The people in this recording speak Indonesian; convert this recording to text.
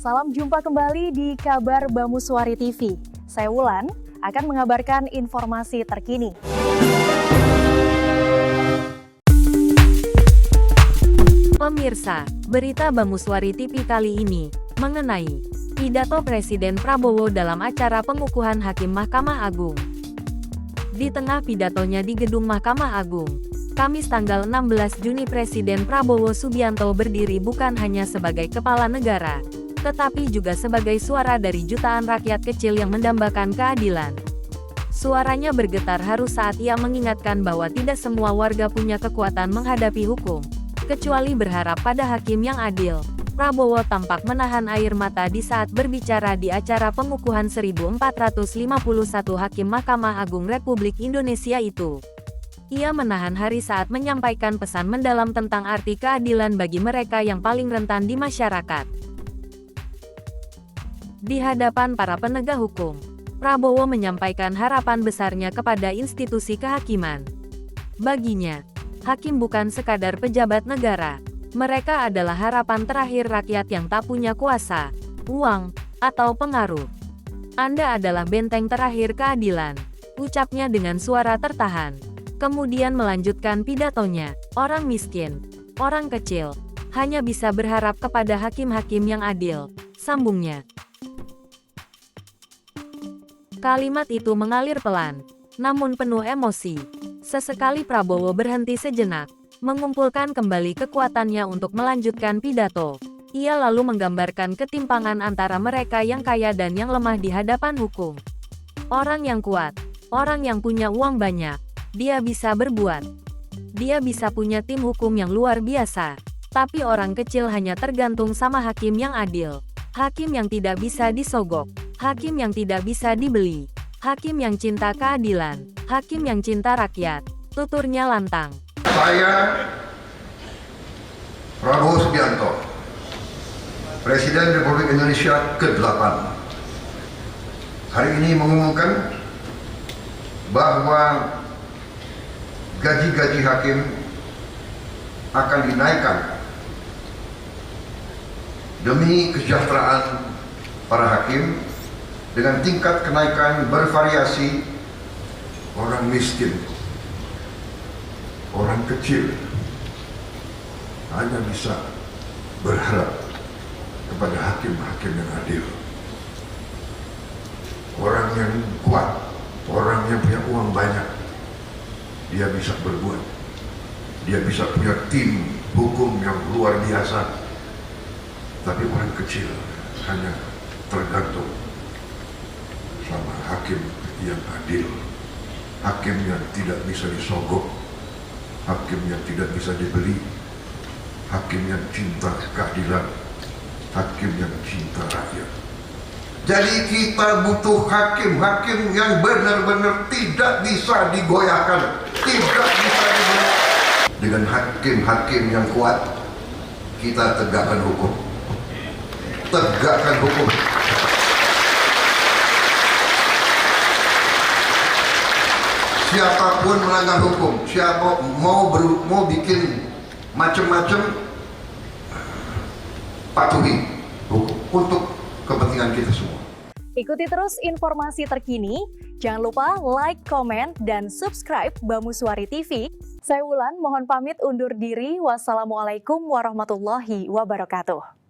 Salam jumpa kembali di Kabar Bamuswari TV. Saya Wulan akan mengabarkan informasi terkini. Pemirsa, berita Bamuswari TV kali ini mengenai pidato Presiden Prabowo dalam acara pengukuhan Hakim Mahkamah Agung. Di tengah pidatonya di Gedung Mahkamah Agung, Kamis tanggal 16 Juni Presiden Prabowo Subianto berdiri bukan hanya sebagai kepala negara, tetapi juga sebagai suara dari jutaan rakyat kecil yang mendambakan keadilan. Suaranya bergetar haru saat ia mengingatkan bahwa tidak semua warga punya kekuatan menghadapi hukum, kecuali berharap pada hakim yang adil. Prabowo tampak menahan air mata di saat berbicara di acara pengukuhan 1451 Hakim Mahkamah Agung Republik Indonesia itu. Ia menahan haru saat menyampaikan pesan mendalam tentang arti keadilan bagi mereka yang paling rentan di masyarakat. Di hadapan para penegak hukum, Prabowo menyampaikan harapan besarnya kepada institusi kehakiman. Baginya, hakim bukan sekadar pejabat negara. Mereka adalah harapan terakhir rakyat yang tak punya kuasa, uang, atau pengaruh. Anda adalah benteng terakhir keadilan, ucapnya dengan suara tertahan. Kemudian melanjutkan pidatonya, orang miskin, orang kecil, hanya bisa berharap kepada hakim-hakim yang adil, sambungnya. Kalimat itu mengalir pelan, namun penuh emosi. Sesekali Prabowo berhenti sejenak, mengumpulkan kembali kekuatannya untuk melanjutkan pidato. Ia lalu menggambarkan ketimpangan antara mereka yang kaya dan yang lemah di hadapan hukum. Orang yang kuat, orang yang punya uang banyak, dia bisa berbuat. Dia bisa punya tim hukum yang luar biasa. Tapi orang kecil hanya tergantung sama hakim yang adil. Hakim yang tidak bisa disogok. Hakim yang tidak bisa dibeli. Hakim yang cinta keadilan. Hakim yang cinta rakyat. Tuturnya lantang. Saya, Prabowo Subianto, Presiden Republik Indonesia ke-8, hari ini mengumumkan bahwa gaji-gaji hakim akan dinaikkan demi kesejahteraan para hakim dengan tingkat kenaikan bervariasi. Orang miskin, orang kecil hanya bisa berharap kepada hakim-hakim yang adil. Orang yang kuat, orang yang punya uang banyak, dia bisa berbuat. Dia bisa punya tim hukum yang luar biasa. Tapi orang kecil hanya tergantung sama hakim yang adil. Hakim yang tidak bisa disogok. Hakim yang tidak bisa dibeli. Hakim yang cinta keadilan. Hakim yang cinta rakyat. Jadi kita butuh hakim-hakim yang benar-benar tidak bisa digoyahkan, tidak bisa digoyahkan. Dengan hakim-hakim yang kuat, kita tegakkan hukum. Tegakkan hukum. Siapapun melanggar hukum, siapa mau bikin macam-macam, patuhi hukum untuk kepentingan kita semua. Ikuti terus informasi terkini. Jangan lupa like, komen, dan subscribe Bamuswari TV. Saya Wulan, mohon pamit undur diri. Wassalamualaikum warahmatullahi wabarakatuh.